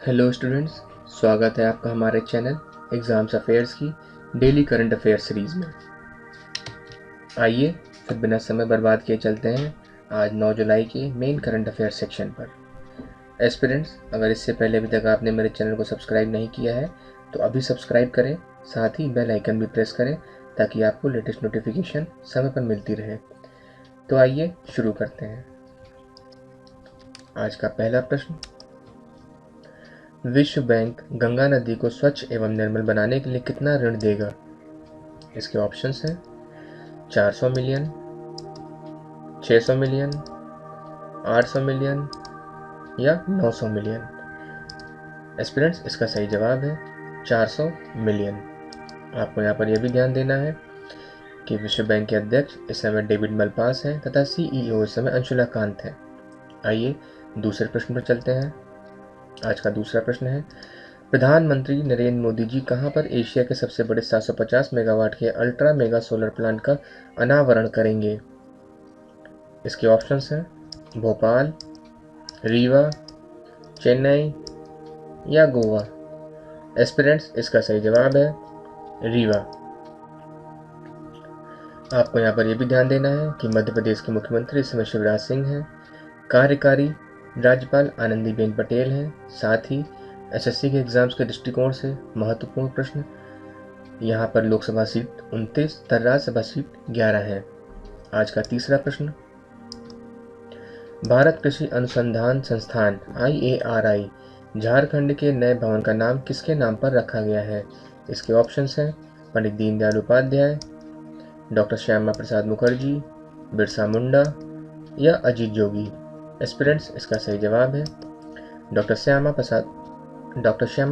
Hello students, स्वागत है आपका हमारे चैनल एग्ज़ाम्स अफेयर्स की डेली करंट अफेयर सीरीज़ में। आइए फिर बिना समय बर्बाद किए चलते हैं आज 9 जुलाई के मेन करंट अफेयर सेक्शन पर। एस्पिरेंट्स, अगर इससे पहले अभी तक आपने मेरे चैनल को सब्सक्राइब नहीं किया है तो अभी सब्सक्राइब करें, साथ ही बेल आइकन भी प्रेस करें ताकि आपको लेटेस्ट नोटिफिकेशन समय पर मिलती रहे। तो आइए शुरू करते हैं। आज का पहला प्रश्न, विश्व बैंक गंगा नदी को स्वच्छ एवं निर्मल बनाने के लिए कितना ऋण देगा? इसके ऑप्शंस हैं 400 मिलियन, 600 मिलियन, 800 मिलियन या 900 मिलियन। एस्पिरेंट्स, इसका सही जवाब है 400 मिलियन। आपको यहाँ पर यह भी ध्यान देना है कि विश्व बैंक के अध्यक्ष इस समय डेविड मलपास हैं तथा सीईओ इस समय अंशुला कांत हैं। आइए दूसरे प्रश्न पर चलते हैं। आज का दूसरा प्रश्न है, प्रधानमंत्री नरेंद्र मोदी जी कहां पर एशिया के सबसे बड़े 750 मेगावाट के अल्ट्रा मेगा सोलर प्लांट का अनावरण करेंगे? इसके ऑप्शंस हैं भोपाल, रीवा, चेन्नई या गोवा। एस्पिरेंट्स, इसका सही जवाब है रीवा। आपको यहाँ पर यह भी ध्यान देना है कि मध्य प्रदेश के मुख्यमंत्री इस समय शिवराज सिंह हैं, कार्यकारी राज्यपाल आनंदीबेन पटेल हैं। साथ ही एसएससी के एग्जाम्स के दृष्टिकोण से महत्वपूर्ण प्रश्न, यहाँ पर लोकसभा सीट 29 तथा राज्यसभा सीट 11 है। आज का तीसरा प्रश्न, भारत कृषि अनुसंधान संस्थान IARI झारखंड के नए भवन का नाम किसके नाम पर रखा गया है? इसके ऑप्शंस हैं पंडित दीनदयाल उपाध्याय, डॉक्टर श्यामा प्रसाद मुखर्जी, बिरसा मुंडा या अजीत जोगी। एस्पिरेंट्स, इसका सही जवाब है डॉक्टर श्यामा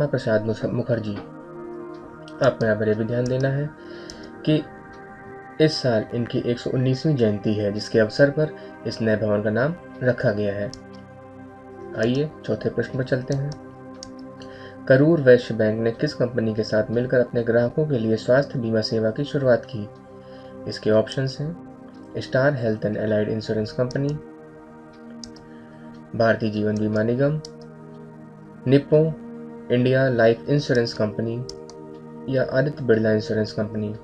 प्रसाद मुखर्जी। आपको यहाँ पर यह भी ध्यान देना है कि इस साल इनकी 119वीं जयंती है, जिसके अवसर पर इस नए भवन का नाम रखा गया है। आइए चौथे प्रश्न पर चलते हैं। करूर वैश्य बैंक ने किस कंपनी के साथ मिलकर अपने ग्राहकों के लिए स्वास्थ्य बीमा सेवा की शुरुआत की? इसके ऑप्शंस हैं star health and allied insurance company, Bharatiya Jeevan Bima Nigam, Nippon India life insurance company या Aditya Birla insurance company.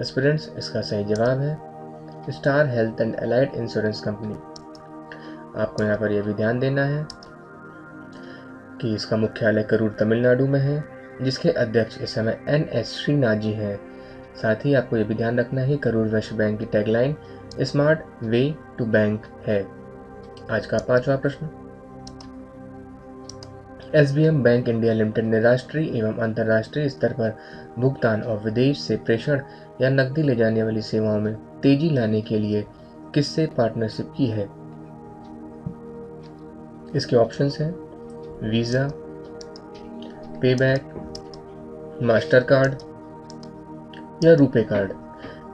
Aspirants, इसका सही जवाब है star health and allied insurance company. आपको यहाँ पर यह भी ध्यान देना है कि इसका मुख्यालय करूर तमिलनाडु में है, जिसके अध्यक्ष इस समय NS श्रीनाथ जी हैं। साथ ही आपको यह भी ध्यान रखना है करूर वैश्य बैंक की tagline smart way to bank है। आज का पांचवा प्रश्न, SBM बैंक इंडिया लिमिटेड ने राष्ट्रीय एवं अंतर्राष्ट्रीय स्तर पर भुगतान और विदेश से प्रेषण या नकदी ले जाने वाली सेवाओं में तेजी लाने के लिए किससे पार्टनरशिप की है? इसके ऑप्शंस हैं वीज़ा, पेबैक, मास्टर कार्ड या रुपे कार्ड।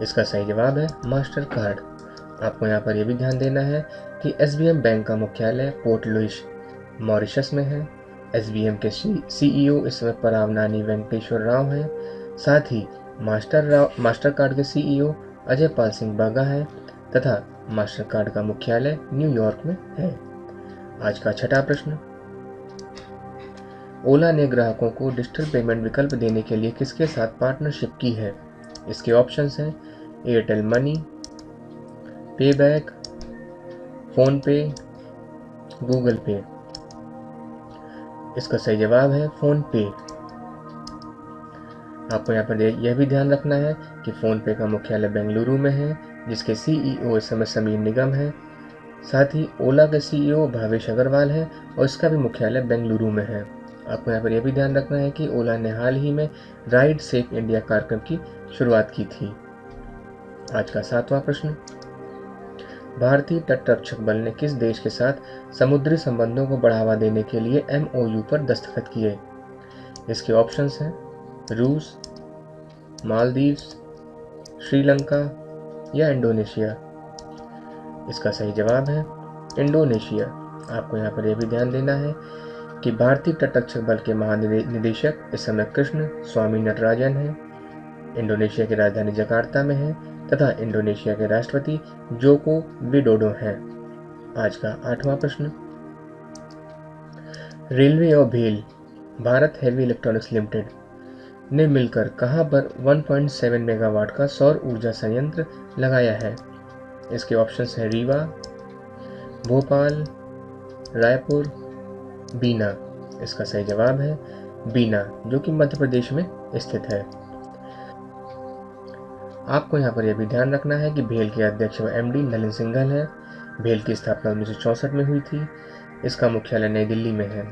इसका सही जवाब है मास्टर कार्ड। आपको यहाँ पर यह भी ध्यान देना है कि SBM बैंक का मुख्यालय पोर्ट लुइस मॉरिशस में है। SBM के CEO इस समय परावनानी वेंकटेश्वर राव हैं। साथ ही मास्टर कार्ड के CEO अजय पाल सिंह बागा हैं तथा मास्टर कार्ड का मुख्यालय न्यूयॉर्क में है। आज का छठा प्रश्न, ओला ने ग्राहकों को डिजिटल पेमेंट विकल्प देने के लिए किसके साथ पार्टनरशिप की है? इसके ऑप्शंस हैं एयरटेल मनी, पेबैक, फोन पे, गूगल पे। इसका सही जवाब है फोन पे। आपको यहाँ पर यह भी ध्यान रखना है कि फोन पे का मुख्यालय बेंगलुरु में है, जिसके CEO इस समय समीर निगम है। साथ ही ओला के CEO भावेश अग्रवाल है और इसका भी मुख्यालय बेंगलुरु में है। आपको यहाँ पर यह भी ध्यान रखना है कि ओला ने हाल ही में राइड सेफ इंडिया कार्यक्रम की शुरुआत की थी। आज का सातवां प्रश्न, भारतीय तटरक्षक बल ने किस देश के साथ समुद्री संबंधों को बढ़ावा देने के लिए MOU पर दस्तखत किए? इसके ऑप्शंस हैं रूस, मालदीव्स, श्रीलंका या इंडोनेशिया। इसका सही जवाब है इंडोनेशिया। आपको यहाँ पर यह भी ध्यान देना है कि भारतीय तटरक्षक बल के महानिदेशक इस समय कृष्ण स्वामी नटराजन हैं, इंडोनेशिया की राजधानी जकार्ता में है तथा इंडोनेशिया के राष्ट्रपति जोको विडोडो हैं। आज का आठवां प्रश्न, रेलवे और भेल भारत हेवी इलेक्ट्रॉनिक्स लिमिटेड ने मिलकर कहां पर 1.7 मेगावाट का सौर ऊर्जा संयंत्र लगाया है? इसके ऑप्शंस हैं रीवा, भोपाल, रायपुर, बीना। इसका सही जवाब है बीना, जो कि मध्य प्रदेश में स्थित है। आपको यहाँ पर यह भी ध्यान रखना है कि भेल के अध्यक्ष व एमडी नलिन सिंघल है। भेल की स्थापना 1964 में हुई थी। इसका मुख्यालय नई दिल्ली में है।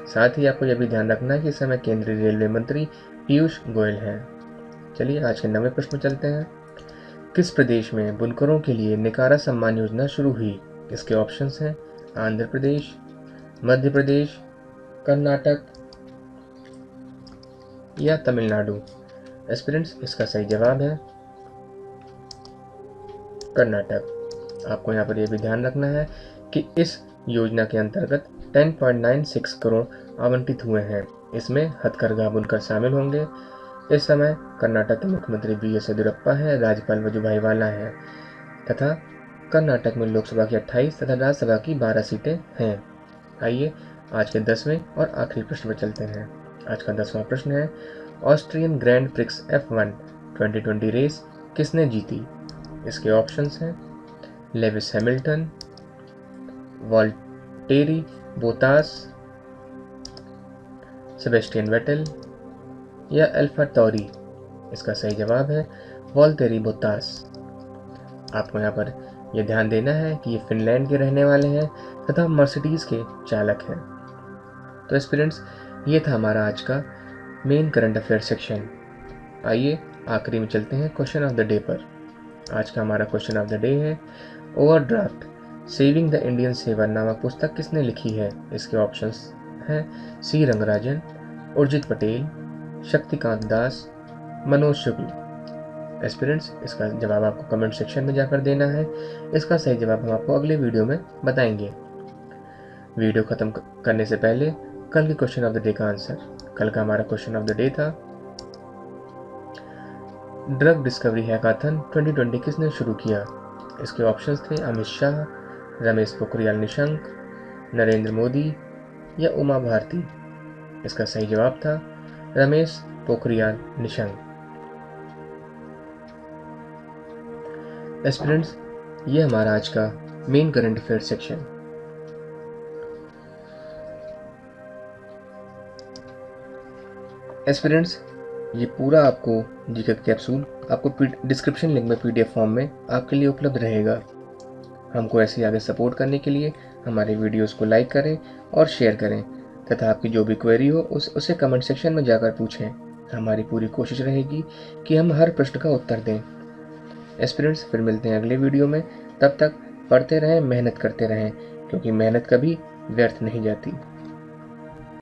साथ ही आपको यह भी ध्यान रखना है कि इस समय केंद्रीय रेलवे मंत्री पीयूष गोयल हैं। चलिए आज के 9वें प्रश्न में चलते हैं। किस प्रदेश में बुनकरों के लिए निकारा सम्मान योजना शुरू हुई? इसके ऑप्शंस हैं आंध्र प्रदेश, मध्य प्रदेश, कर्नाटक या तमिलनाडु। एस्पिरेंट्स, इसका सही जवाब है कर्नाटक। आपको यहाँ पर यह भी ध्यान रखना है कि इस योजना के अंतर्गत 10.96 करोड़ आवंटित हुए हैं। इसमें हथकरघा बुनकर शामिल होंगे। इस समय कर्नाटक के मुख्यमंत्री BS येदियुरप्पा है, राज्यपाल वजुभाई वाला है तथा कर्नाटक में लोकसभा की 28 तथा राज्यसभा की 12 सीटें हैं। आइए आज के 10वें और आखिरी प्रश्न पर चलते हैं। आज का 10वां प्रश्न है, Austrian grand prix F1 2020 race किसने जीती? इसके ऑप्शंस हैं Lewis Hamilton, Valtteri Bottas, Sebastian Vettel या अल्फा टॉरी। इसका सही जवाब है वॉल्टेरी बोतास। आपको यहाँ पर यह ध्यान देना है कि ये फिनलैंड के रहने वाले हैं तथा मर्सिडीज के चालक हैं। तो एस्पिरेंट्स, ये था हमारा आज का मेन करंट अफेयर सेक्शन। आइए आखिरी में चलते हैं क्वेश्चन ऑफ द डे पर। आज का हमारा क्वेश्चन ऑफ द डे है, overdraft saving the Indian saver नामक पुस्तक किसने लिखी है? इसके ऑप्शंस हैं सी रंगराजन, उर्जित पटेल, शक्तिकांत दास, मनोज शुक्ल। एस्पिरेंट्स, इसका जवाब आपको कमेंट सेक्शन में जाकर देना है। इसका सही जवाब हम आपको अगले वीडियो में बताएंगे। वीडियो खत्म करने से पहले कल के क्वेश्चन ऑफ द डे का आंसर। कल का हमारा क्वेश्चन ऑफ द डे था, ड्रग डिस्कवरी हैकाथन 2020 किसने शुरू किया? इसके ऑप्शंस थे अमित शाह, रमेश पोखरियाल निशंक, नरेंद्र मोदी या उमा भारती। इसका सही जवाब था रमेश पोखरियाल निशंक। एस्पिरेंट्स, ये हमारा आज का main current affair section. Aspirants, ये पूरा आपको जीके कैप्सूल आपको डिस्क्रिप्शन लिंक में PDF फॉर्म में आपके लिए उपलब्ध रहेगा। हमको ऐसे आगे सपोर्ट करने के लिए हमारे वीडियोस को लाइक करें और शेयर करें तथा आपकी जो भी क्वेरी हो उसे कमेंट सेक्शन में जाकर पूछें। हमारी पूरी कोशिश रहेगी कि हम हर प्रश्न का उत्तर दें। एस्पिरेंट्स, फिर मिलते हैं अगले वीडियो में। तब तक पढ़ते रहें, मेहनत करते रहें, क्योंकि मेहनत कभी व्यर्थ नहीं जाती।